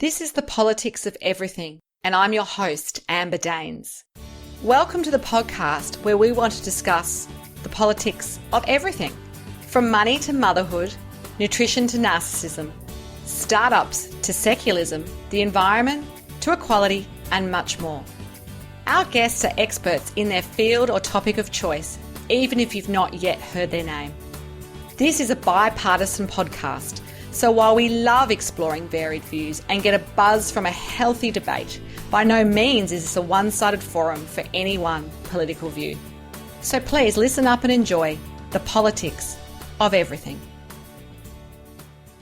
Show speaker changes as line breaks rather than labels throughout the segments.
This is the Politics of Everything, and I'm your host, Amber Daines. Welcome to the podcast where we want to discuss the politics of everything, from money to motherhood, nutrition to narcissism, startups to secularism, the environment to equality, and much more. Our guests are experts in their field or topic of choice, even if you've not yet heard their name. This is a bipartisan podcast, so while we love exploring varied views and get a buzz from a healthy debate, by no means is this a one-sided forum for any one political view. So please listen up and enjoy the politics of everything.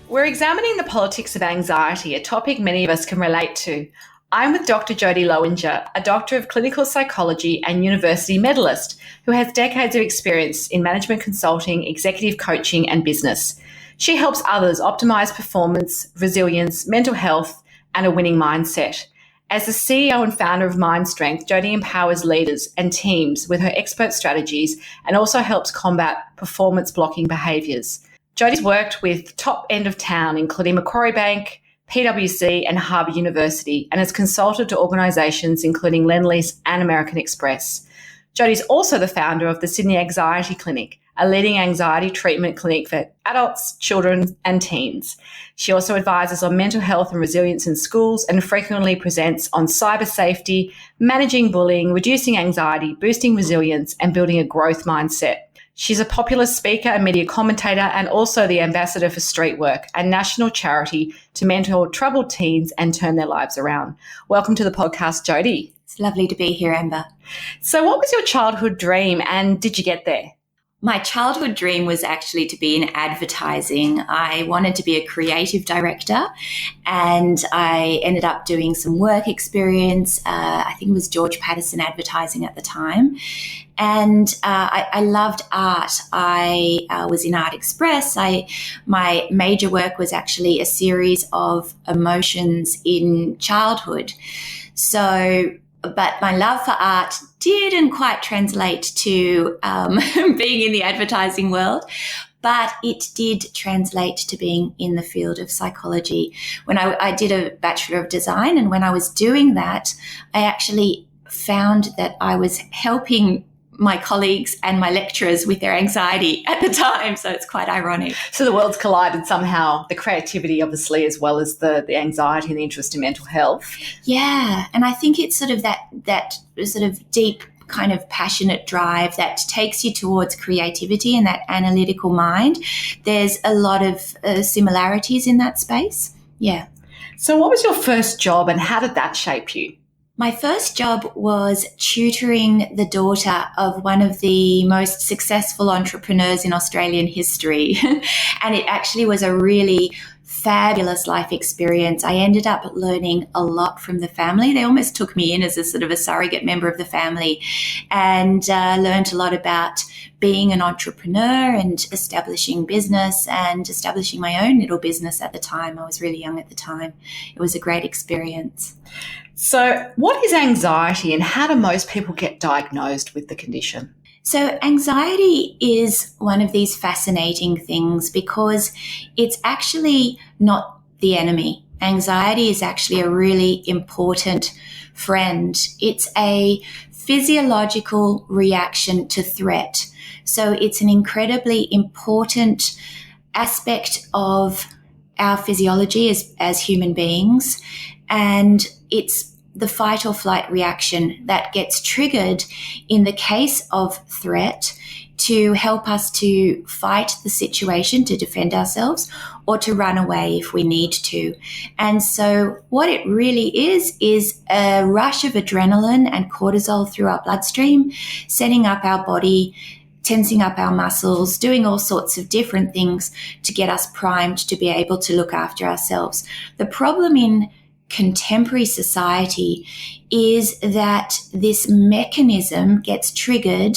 We're examining the politics of anxiety, a topic many of us can relate to. I'm with Dr Jodie Lowinger, a doctor of clinical psychology and university medallist who has decades of experience in management consulting, executive coaching and business. She helps others optimize performance, resilience, mental health, and a winning mindset. As the CEO and founder of Mind Strength, Jodie empowers leaders and teams with her expert strategies and also helps combat performance blocking behaviours. Jodie's worked with top end of town, including Macquarie Bank, PwC and Harvard University, and has consulted to organisations including Lendlease and American Express. Jodie's also the founder of the Sydney Anxiety Clinic, a leading anxiety treatment clinic for adults, children and teens. She also advises on mental health and resilience in schools and frequently presents on cyber safety, managing bullying, reducing anxiety, boosting resilience and building a growth mindset. She's a popular speaker and media commentator and also the ambassador for Streetwork, a national charity to mentor troubled teens and turn their lives around. Welcome to the podcast, Jodie.
It's lovely to be here, Amber.
So what was your childhood dream and did you get there?
My childhood dream was actually to be in advertising. I wanted to be a creative director and I ended up doing some work experience. I think it was George Patterson Advertising at the time. And I loved art. I was in Art Express. My major work was actually a series of emotions in childhood. But my love for art didn't quite translate to being in the advertising world, but it did translate to being in the field of psychology. When I did a Bachelor of Design, and when I was doing that, I actually found that I was helping my colleagues and my lecturers with their anxiety at the time. So it's quite ironic.
So the worlds collided somehow, the creativity obviously as well as the anxiety and the interest in mental health.
Yeah. And I think it's sort of that sort of deep kind of passionate drive that takes you towards creativity and that analytical mind. There's a lot of similarities in that space. Yeah.
So what was your first job and how did that shape you?
My first job was tutoring the daughter of one of the most successful entrepreneurs in Australian history. And it actually was a really fabulous life experience. I ended up learning a lot from the family. They almost took me in as a sort of a surrogate member of the family and learned a lot about being an entrepreneur and establishing business and establishing my own little business at the time. I was really young at the time. It was a great experience.
So what is anxiety and how do most people get diagnosed with the condition?
So anxiety is one of these fascinating things because it's actually not the enemy. Anxiety is actually a really important friend. It's a physiological reaction to threat. So it's an incredibly important aspect of our physiology as human beings. And it's the fight or flight reaction that gets triggered in the case of threat to help us to fight the situation, to defend ourselves, or to run away if we need to. And so what it really is a rush of adrenaline and cortisol through our bloodstream, setting up our body, tensing up our muscles, doing all sorts of different things to get us primed to be able to look after ourselves. The problem in contemporary society is that this mechanism gets triggered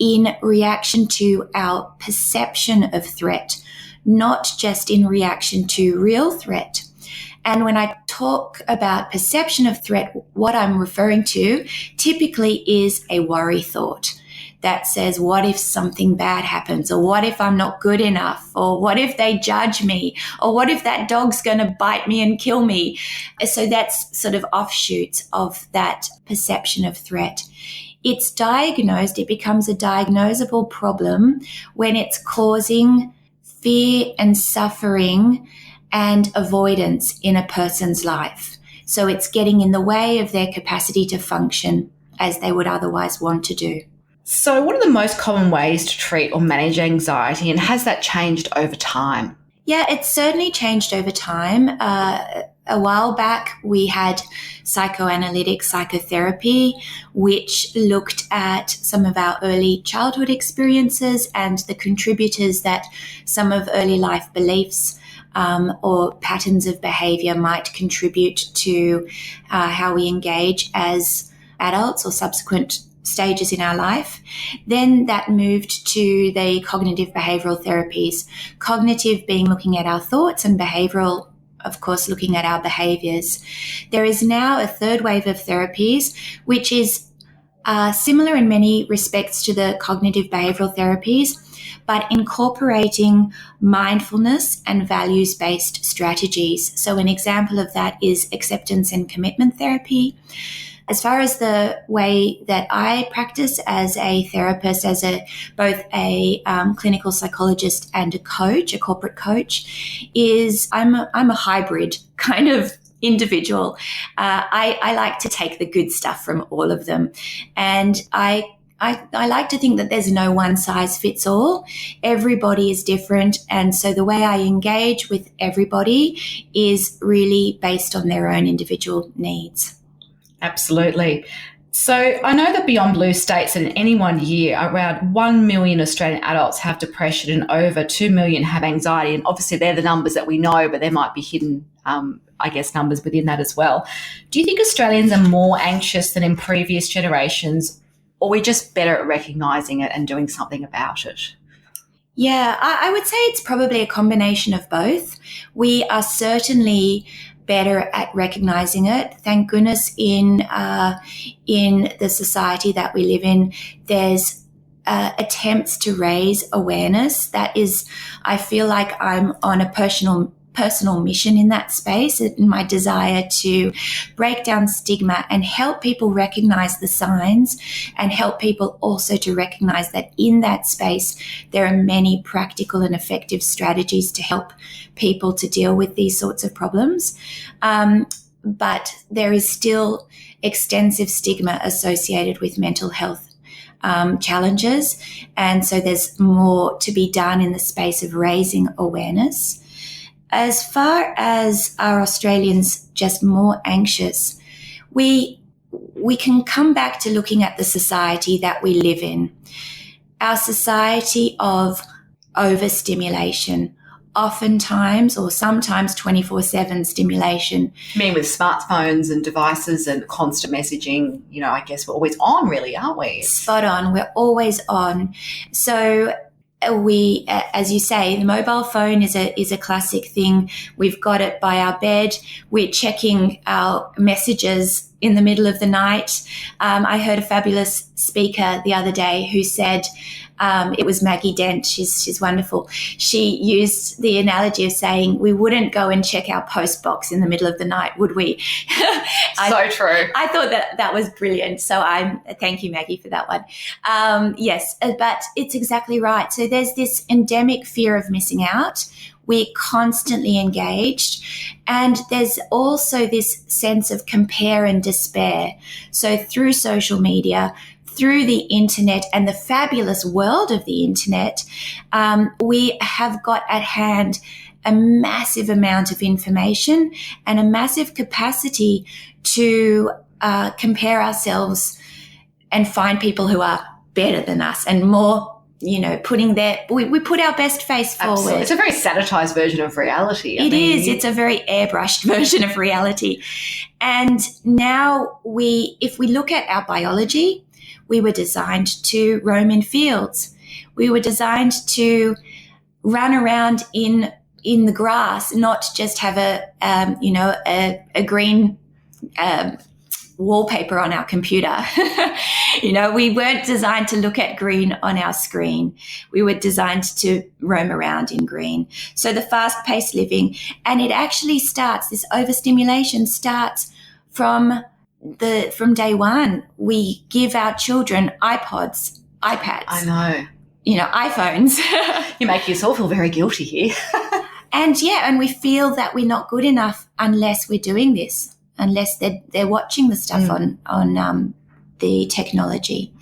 in reaction to our perception of threat, not just in reaction to real threat. And when I talk about perception of threat, what I'm referring to typically is a worry thought. that says, what if something bad happens? Or what if I'm not good enough? Or what if they judge me? Or what if that dog's going to bite me and kill me? So that's sort of offshoots of that perception of threat. It's diagnosed, it becomes a diagnosable problem when it's causing fear and suffering and avoidance in a person's life. So it's getting in the way of their capacity to function as they would otherwise want to do.
So what are the most common ways to treat or manage anxiety, and has that changed over time?
Yeah, it's certainly changed over time. A while back, we had psychoanalytic psychotherapy, which looked at some of our early childhood experiences and the contributors that some of early life beliefs or patterns of behavior might contribute to how we engage as adults or subsequent stages in our life. Then that moved to the cognitive behavioral therapies. Cognitive being looking at our thoughts, and behavioral, of course, looking at our behaviors. There is now a third wave of therapies, which is similar in many respects to the cognitive behavioral therapies, but incorporating mindfulness and values-based strategies. So an example of that is acceptance and commitment therapy. As far as the way that I practice as a therapist, as both a clinical psychologist and a coach, a corporate coach, is I'm a hybrid kind of individual. I like to take the good stuff from all of them, and I like to think that there's no one size fits all. Everybody is different. And so the way I engage with everybody is really based on their own individual needs.
Absolutely. So I know that Beyond Blue states that in any one year, around 1 million Australian adults have depression and over 2 million have anxiety. And obviously they're the numbers that we know, but there might be hidden, numbers within that as well. Do you think Australians are more anxious than in previous generations, or are we just better at recognising it and doing something about it?
Yeah, I would say it's probably a combination of both. We are certainly better at recognizing it. Thank goodness in the society that we live in, there's attempts to raise awareness. That is, I feel like I'm on a personal mission in that space, in my desire to break down stigma and help people recognize the signs, and help people also to recognize that in that space there are many practical and effective strategies to help people to deal with these sorts of problems. But there is still extensive stigma associated with mental health challenges, and so there's more to be done in the space of raising awareness. As far as are Australians just more anxious, we can come back to looking at the society that we live in. Our society of overstimulation, oftentimes or sometimes 24/7 stimulation.
You mean with smartphones and devices and constant messaging, I guess we're always on, really, aren't we?
Spot on. We're always on. So we, as you say, the mobile phone is a classic thing. We've got it by our bed. We're checking our messages in the middle of the night. I heard a fabulous speaker the other day who said, it was Maggie Dent. She's wonderful. She used the analogy of saying we wouldn't go and check our post box in the middle of the night, would we?
So true.
I thought that was brilliant. So thank you, Maggie, for that one. Yes, but it's exactly right. So there's this endemic fear of missing out. We're constantly engaged, and there's also this sense of compare and despair. So through social media, through the internet and the fabulous world of the internet, we have got at hand a massive amount of information and a massive capacity to compare ourselves and find people who are better than us and more, we put our best face forward.
Absolutely. It's a very sanitized version of reality.
It is. It's a very airbrushed version of reality. And now if we look at our biology, we were designed to roam in fields. We were designed to run around in the grass, not just have a green wallpaper on our computer. We weren't designed to look at green on our screen. We were designed to roam around in green. So the fast-paced living, and it actually starts, this overstimulation starts from day one. We give our children iPods, iPads.
I know.
iPhones.
You make yourself feel very guilty here.
And we feel that we're not good enough unless we're doing this, unless they're watching the stuff on the technology.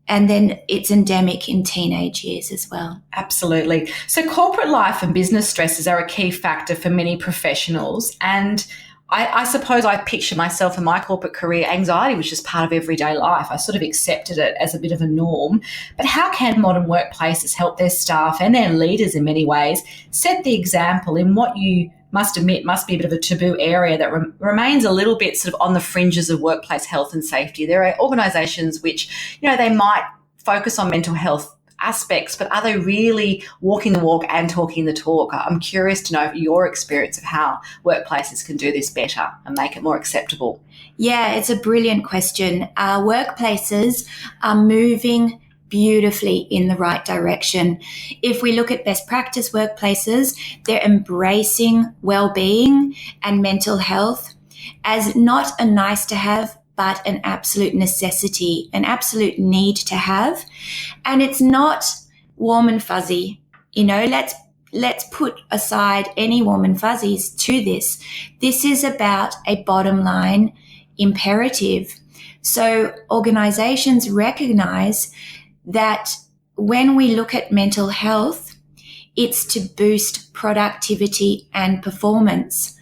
And then it's endemic in teenage years as well.
Absolutely. So corporate life and business stresses are a key factor for many professionals. And I suppose I picture myself in my corporate career, anxiety was just part of everyday life. I sort of accepted it as a bit of a norm. But how can modern workplaces help their staff and their leaders in many ways set the example in what you must admit must be a bit of a taboo area that remains a little bit sort of on the fringes of workplace health and safety? There are organisations which, they might focus on mental health aspects, but are they really walking the walk and talking the talk? I'm curious to know your experience of how workplaces can do this better and make it more acceptable.
Yeah, it's a brilliant question. Workplaces are moving beautifully in the right direction. If we look at best practice workplaces, they're embracing well-being and mental health as not a nice to have, but an absolute necessity, an absolute need to have. And it's not warm and fuzzy. Let's put aside any warm and fuzzies to this. This is about a bottom line imperative. So organizations recognize that when we look at mental health, it's to boost productivity and performance.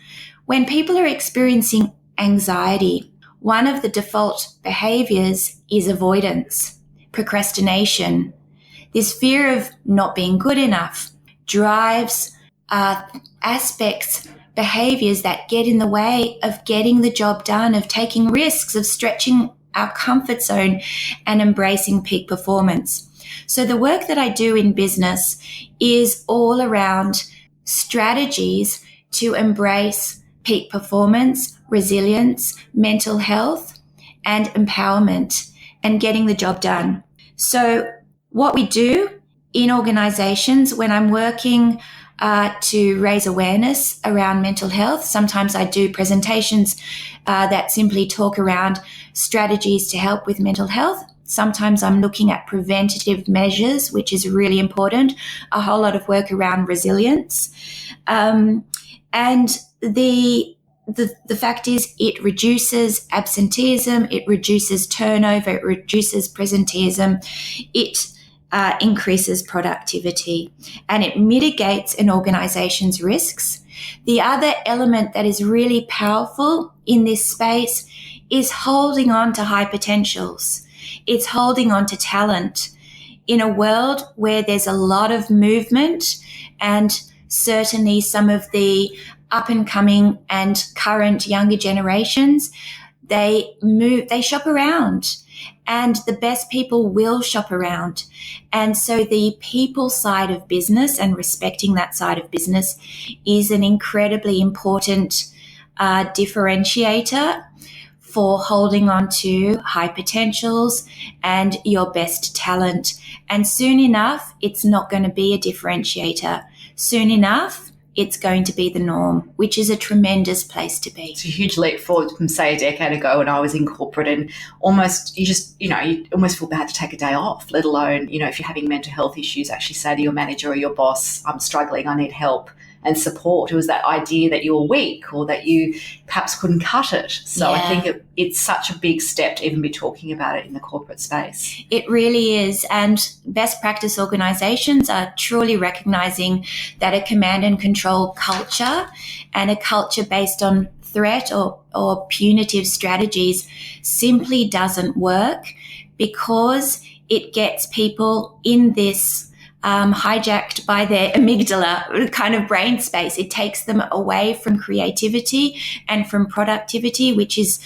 When people are experiencing anxiety, one of the default behaviors is avoidance, procrastination. This fear of not being good enough drives aspects, behaviors that get in the way of getting the job done, of taking risks, of stretching our comfort zone and embracing peak performance. So the work that I do in business is all around strategies to embrace peak performance, resilience, mental health, and empowerment, and getting the job done. So what we do in organizations when I'm working to raise awareness around mental health, sometimes I do presentations that simply talk around strategies to help with mental health. Sometimes I'm looking at preventative measures, which is really important, a whole lot of work around resilience. And the fact is it reduces absenteeism, it reduces turnover, it reduces presenteeism, it increases productivity, and it mitigates an organization's risks. The other element that is really powerful in this space is holding on to high potentials. It's holding on to talent. In a world where there's a lot of movement, and certainly some of the up and coming and current younger generations, they shop around, and the best people will shop around. And so the people side of business and respecting that side of business is an incredibly important differentiator for holding on to high potentials and your best talent. And soon enough, it's not going to be a differentiator. Soon enough, it's going to be the norm, which is a tremendous place to be.
It's a huge leap forward from, say, a decade ago when I was in corporate, and almost you almost feel bad to take a day off, let alone, if you're having mental health issues, actually say to your manager or your boss, I'm struggling, I need help and support. It was that idea that you were weak or that you perhaps couldn't cut it. So yeah. I think it's such a big step to even be talking about it in the corporate space.
It really is. And best practice organizations are truly recognizing that a command and control culture and a culture based on threat or punitive strategies simply doesn't work, because it gets people in this hijacked by their amygdala kind of brain space. It takes them away from creativity and from productivity, which is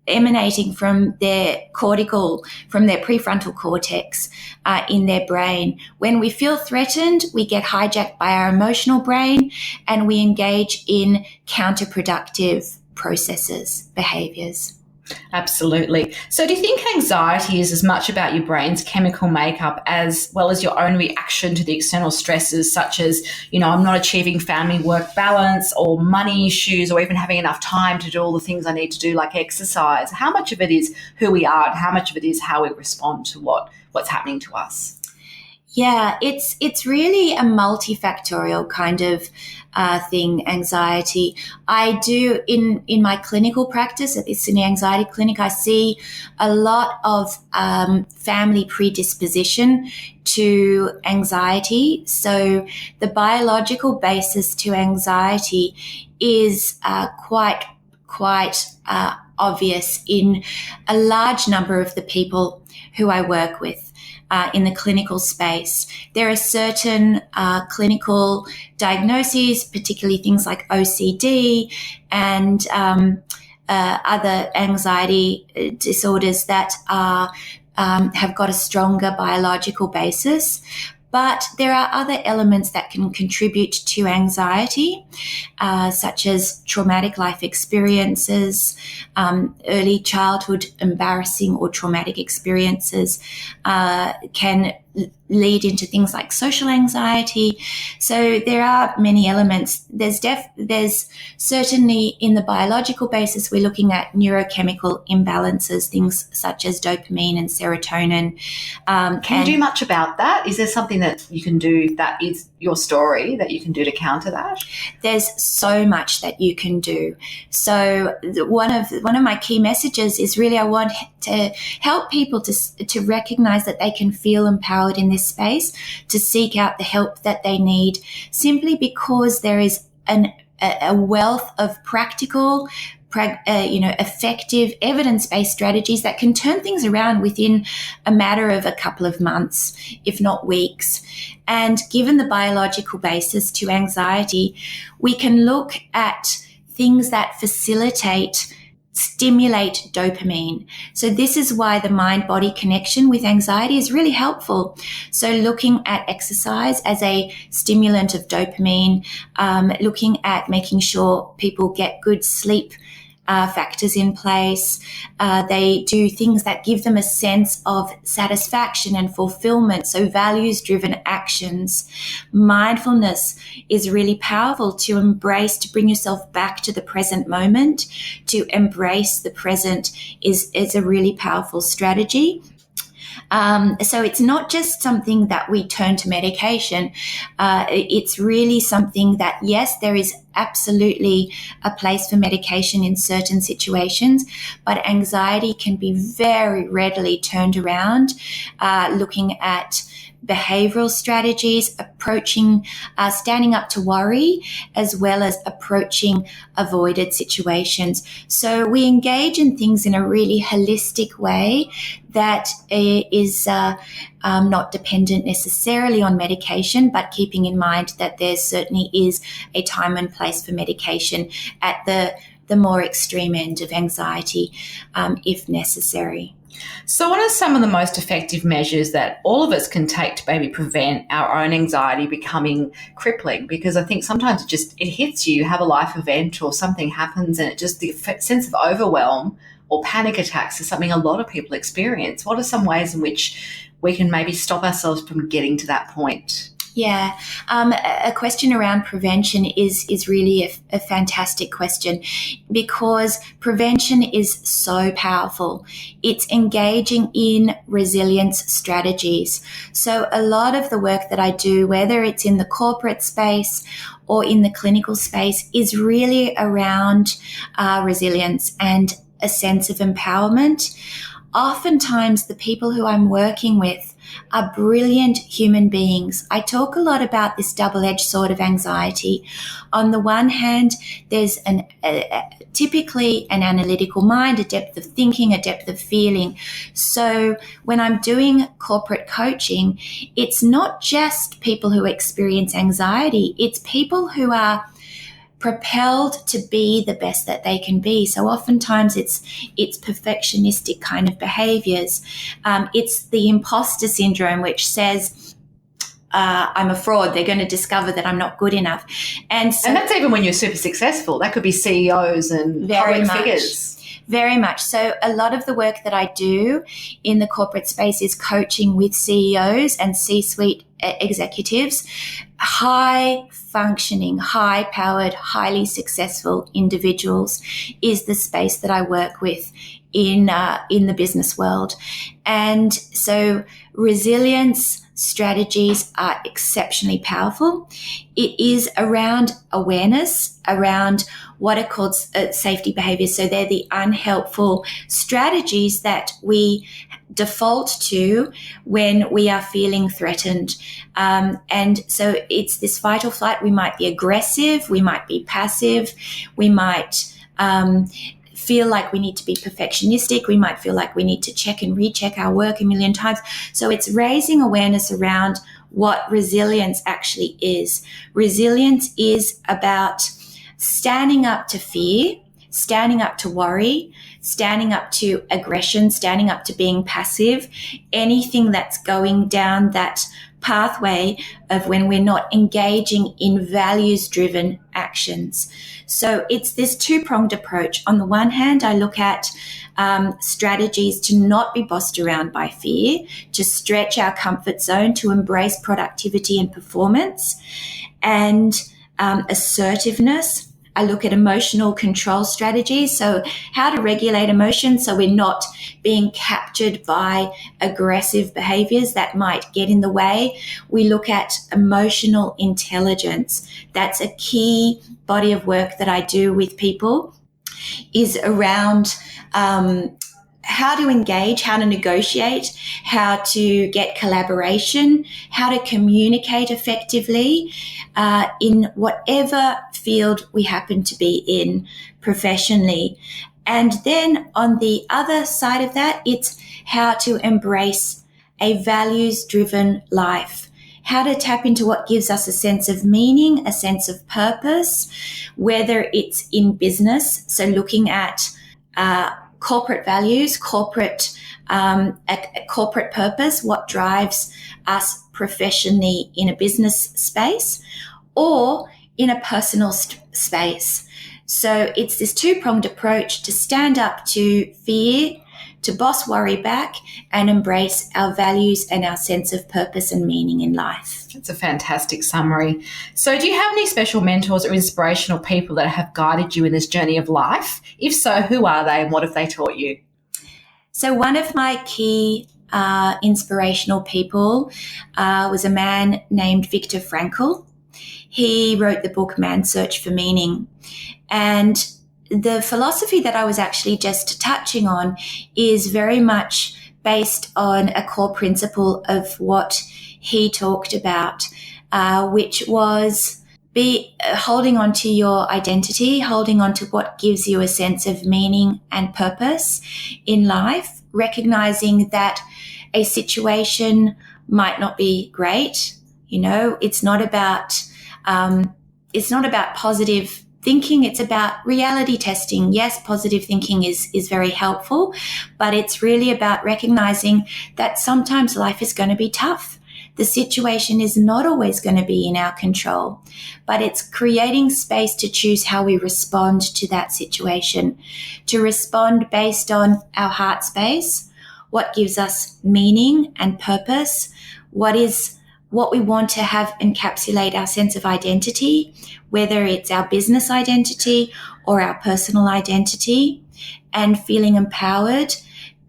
emanating from their cortical, from their prefrontal cortex in their brain. When we feel threatened, we get hijacked by our emotional brain and we engage in counterproductive processes, behaviors.
Absolutely. So do you think anxiety is as much about your brain's chemical makeup as well as your own reaction to the external stresses such as, I'm not achieving family work balance or money issues or even having enough time to do all the things I need to do like exercise? How much of it is who we are and how much of it is how we respond to what's happening to us?
Yeah, it's really a multifactorial kind of thing, anxiety. I do in my clinical practice at the Sydney Anxiety Clinic, I see a lot of family predisposition to anxiety. So the biological basis to anxiety is quite obvious in a large number of the people who I work with. In the clinical space, there are certain clinical diagnoses, particularly things like OCD and other anxiety disorders that have got a stronger biological basis. But there are other elements that can contribute to anxiety, such as traumatic life experiences, early childhood embarrassing or traumatic experiences can lead into things like social anxiety. So there are many elements. There's certainly in the biological basis, we're looking at neurochemical imbalances, things such as dopamine and serotonin.
Can you do much about that? Is there something that you can do that is your story that you can do to counter that?
There's so much that you can do. So one of my key messages is really I want to help people to recognize that they can feel empowered in this space, to seek out the help that they need, simply because there is a wealth of practical, effective evidence-based strategies that can turn things around within a matter of a couple of months, if not weeks. And given the biological basis to anxiety, we can look at things that stimulate dopamine. So this is why the mind-body connection with anxiety is really helpful. So looking at exercise as a stimulant of dopamine, looking at making sure people get good sleep factors in place. They do things that give them a sense of satisfaction and fulfillment, so values-driven actions. Mindfulness is really powerful to bring yourself back to the present moment. To embrace the present is a really powerful strategy. So it's not just something that we turn to medication. It's really something that, yes, there is absolutely a place for medication in certain situations, but anxiety can be very readily turned around, looking at behavioral strategies, approaching standing up to worry, as well as approaching avoided situations. So we engage in things in a really holistic way that is not dependent necessarily on medication, but keeping in mind that there certainly is a time and place for medication at the more extreme end of anxiety, if necessary.
So what are some of the most effective measures that all of us can take to maybe prevent our own anxiety becoming crippling? Because I think sometimes it hits you, have a life event or something happens and the sense of overwhelm or panic attacks is something a lot of people experience. What are some ways in which we can maybe stop ourselves from getting to that point?
Yeah, a question around prevention is really a fantastic question, because prevention is so powerful. It's engaging in resilience strategies. So a lot of the work that I do, whether it's in the corporate space or in the clinical space, is really around resilience and a sense of empowerment. Oftentimes, the people who I'm working with are brilliant human beings. I talk a lot about this double-edged sword of anxiety. On the one hand, there's typically an analytical mind, a depth of thinking, a depth of feeling. So when I'm doing corporate coaching, it's not just people who experience anxiety, it's people who are propelled to be the best that they can be. So oftentimes it's perfectionistic kind of behaviors. It's the imposter syndrome, which says, I'm a fraud. They're going to discover that I'm not good enough. And
that's even when you're super successful. That could be CEOs and public figures.
Very much. So a lot of the work that I do in the corporate space is coaching with CEOs and C-suite executives, high functioning, high powered, highly successful individuals is the space that I work with in the business world. And so resilience strategies are exceptionally powerful. It is around awareness, around what are called safety behaviors. So they're the unhelpful strategies that we default to when we are feeling threatened. And so it's this fight or flight. We might be aggressive, we might be passive, we might feel like we need to be perfectionistic. We might feel like we need to check and recheck our work a million times. So it's raising awareness around what resilience actually is. Resilience is about standing up to fear, standing up to worry, standing up to aggression, standing up to being passive, anything that's going down that pathway of when we're not engaging in values-driven actions. So it's this two-pronged approach. On the one hand, I look at strategies to not be bossed around by fear, to stretch our comfort zone, to embrace productivity and performance, and assertiveness. I look at emotional control strategies, so how to regulate emotions so we're not being captured by aggressive behaviors that might get in the way. We look at emotional intelligence. That's a key body of work that I do with people, is around how to engage, how to negotiate, how to get collaboration, how to communicate effectively in whatever field we happen to be in professionally. And then on the other side of that, it's how to embrace a values-driven life, how to tap into what gives us a sense of meaning, a sense of purpose, whether it's in business, so looking at corporate values, corporate purpose, what drives us professionally in a business space, or in a personal space. So it's this two-pronged approach to stand up to fear, to boss worry back, and embrace our values and our sense of purpose and meaning in life.
That's a fantastic summary. So do you have any special mentors or inspirational people that have guided you in this journey of life? If so, who are they and what have they taught you?
So one of my key inspirational people was a man named Viktor Frankl. He wrote the book Man's Search for Meaning. And the philosophy that I was actually just touching on is very much based on a core principle of what he talked about, which was holding on to your identity, holding on to what gives you a sense of meaning and purpose in life, recognizing that a situation might not be great. You know, it's not about positive thinking. It's about reality testing. Yes, positive thinking is very helpful, but it's really about recognizing that sometimes life is going to be tough. The situation is not always going to be in our control, but it's creating space to choose how we respond to that situation, to respond based on our heart space, what gives us meaning and purpose, what we want to have encapsulate our sense of identity, whether it's our business identity or our personal identity, and feeling empowered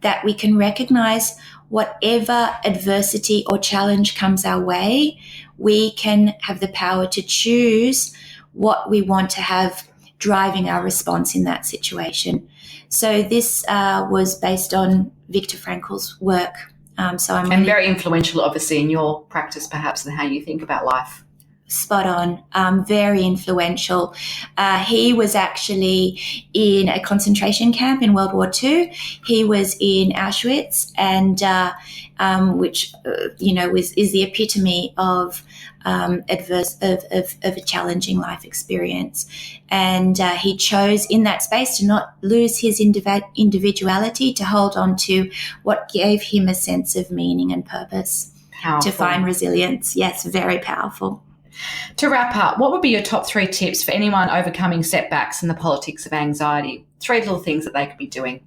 that we can recognize whatever adversity or challenge comes our way, we can have the power to choose what we want to have driving our response in that situation. So this was based on Viktor Frankl's work.
And very influential, obviously, in your practice, perhaps, and how you think about life.
Spot on. Very influential. He was actually in a concentration camp in World War II. He was in Auschwitz, and which is the epitome of a challenging life experience. And he chose in that space to not lose his individuality, to hold on to what gave him a sense of meaning and purpose. to find resilience. Yes, very powerful.
To wrap up, what would be your top 3 tips for anyone overcoming setbacks in the politics of anxiety? 3 little things that they could be doing.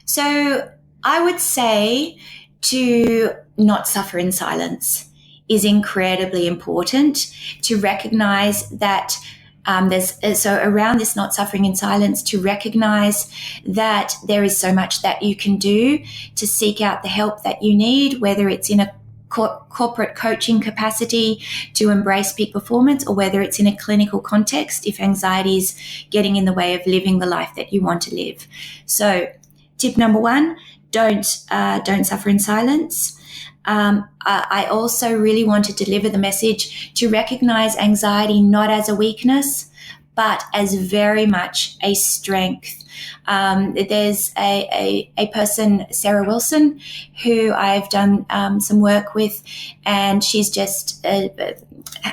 So I would say to not suffer in silence is incredibly important, to recognize that so around this not suffering in silence, to recognize that there is so much that you can do to seek out the help that you need, whether it's in a corporate coaching capacity to embrace peak performance, or whether it's in a clinical context if anxiety is getting in the way of living the life that you want to live. So tip number 1, don't suffer in silence. I also really want to deliver the message to recognize anxiety not as a weakness, but as very much a strength. There's a person, Sarah Wilson, who I've done some work with, and she's just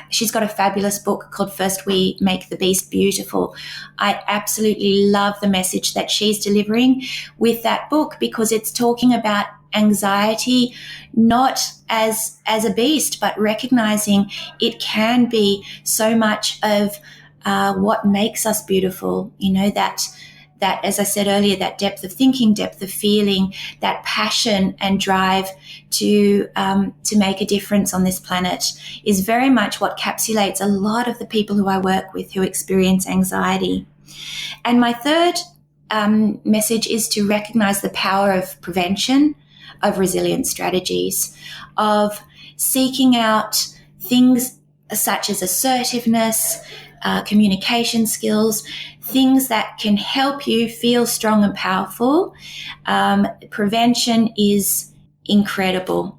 she's got a fabulous book called First We Make the Beast Beautiful. I absolutely love the message that she's delivering with that book, because it's talking about anxiety not as a beast, but recognizing it can be so much of what makes us beautiful. You know, that as I said earlier, that depth of thinking, depth of feeling, that passion and drive to make a difference on this planet is very much what encapsulates a lot of the people who I work with who experience anxiety. And my third message is to recognize the power of prevention, of resilience strategies, of seeking out things such as assertiveness, communication skills, things that can help you feel strong and powerful. Prevention is incredible.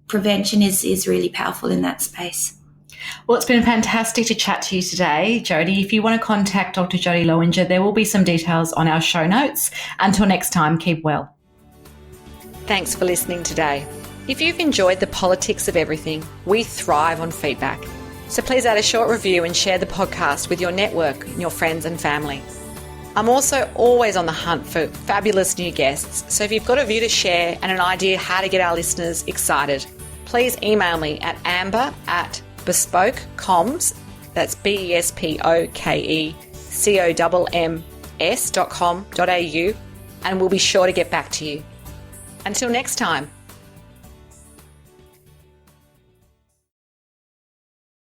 Prevention is really powerful in that space.
Well, it's been fantastic to chat to you today, Jodie. If you want to contact Dr. Jodie Lowinger, there will be some details on our show notes. Until next time, keep well. Thanks for listening today. If you've enjoyed the politics of everything, we thrive on feedback. So please add a short review and share the podcast with your network and your friends and family. I'm also always on the hunt for fabulous new guests. So if you've got a view to share and an idea how to get our listeners excited, please email me at amber@bespokecomms, that's BESPOKECOMMS.com.au, and we'll be sure to get back to you. Until next time.